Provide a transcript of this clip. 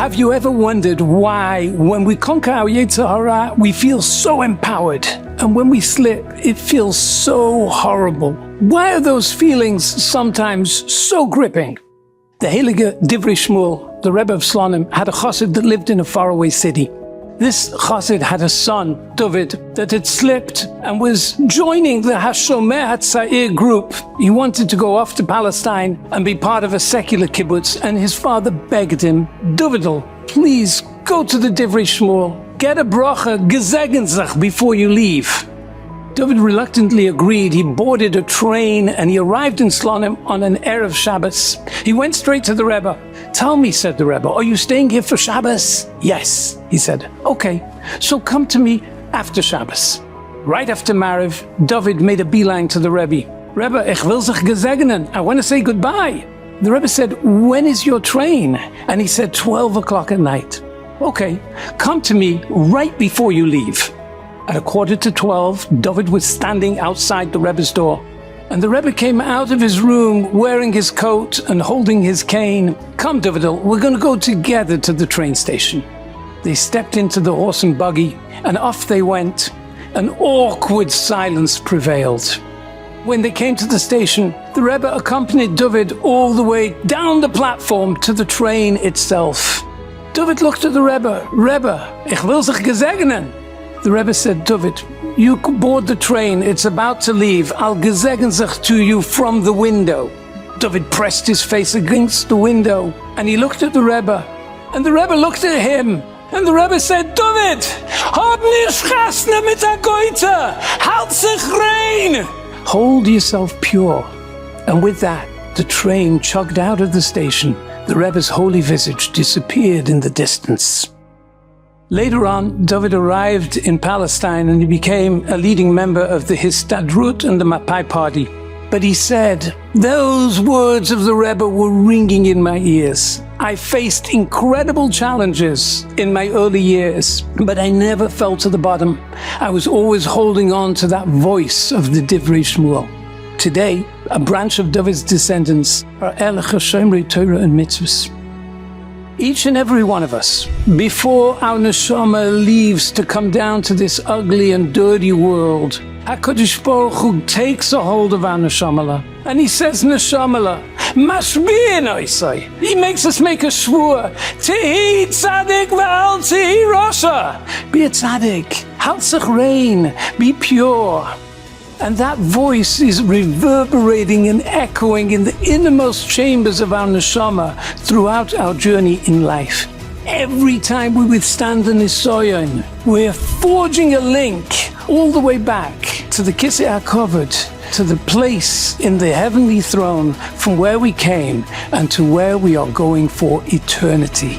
Have you ever wondered why, when we conquer our Yetzer Hara, we feel so empowered, and when we slip, it feels so horrible? Why are those feelings sometimes so gripping? The Heilige Divrei Shmuel, the Rebbe of Slonim, had a chassid that lived in a faraway city. This chassid had a son, David, that had slipped and was joining the Hashomer HaTzair group. He wanted to go off to Palestine and be part of a secular kibbutz, and his father begged him, Davidl, please go to the Divrei Shmuel, get a bracha, gesegnet sich, before you leave. David reluctantly agreed. He boarded a train and he arrived in Slonim on an Erev Shabbos. He went straight to the Rebbe. Tell me, said the Rebbe, are you staying here for Shabbos? Yes, he said. Okay, so come to me after Shabbos. Right after Mariv, David made a beeline to the Rebbe. Rebbe, ich will sich gesegnen. I want to say goodbye. The Rebbe said, when is your train? And he said, 12 o'clock at night. Okay, come to me right before you leave. At 11:45, David was standing outside the Rebbe's door, and the Rebbe came out of his room wearing his coat and holding his cane. Come, Davidl, we're going to go together to the train station. They stepped into the horse and buggy, and off they went. An awkward silence prevailed. When they came to the station, the Rebbe accompanied David all the way down the platform to the train itself. David looked at the Rebbe. Rebbe, ich will sich gesegnen. The Rebbe said, David, you board the train, it's about to leave. I'll gesegnen sich to you from the window. David pressed his face against the window, and he looked at the Rebbe, and the Rebbe looked at him, and the Rebbe said, David, hab nicht chasne mit der Goite, halt sich rein. Hold yourself pure. And with that, the train chugged out of the station. The Rebbe's holy visage disappeared in the distance. Later on, David arrived in Palestine and he became a leading member of the Histadrut and the Mapai party. But he said, those words of the Rebbe were ringing in my ears. I faced incredible challenges in my early years, but I never fell to the bottom. I was always holding on to that voice of the Divrei Shmuel. Today, a branch of David's descendants are Erliche Shomrei Torah and Mitzvahs. Each and every one of us, before our neshama leaves to come down to this ugly and dirty world, HaKadosh Baruch Hu takes a hold of our neshama, and he says, neshama, mashbi'in oisai. He makes us make a shvur. Tehi tzadik v'al tehi rasha. Be a tzadik, halt sich rein, be pure. And that voice is reverberating and echoing in the innermost chambers of our neshama throughout our journey in life. Every time we withstand an nisoyon, we're forging a link all the way back to the Kisei HaKavod, to the place in the heavenly throne from where we came and to where we are going for eternity.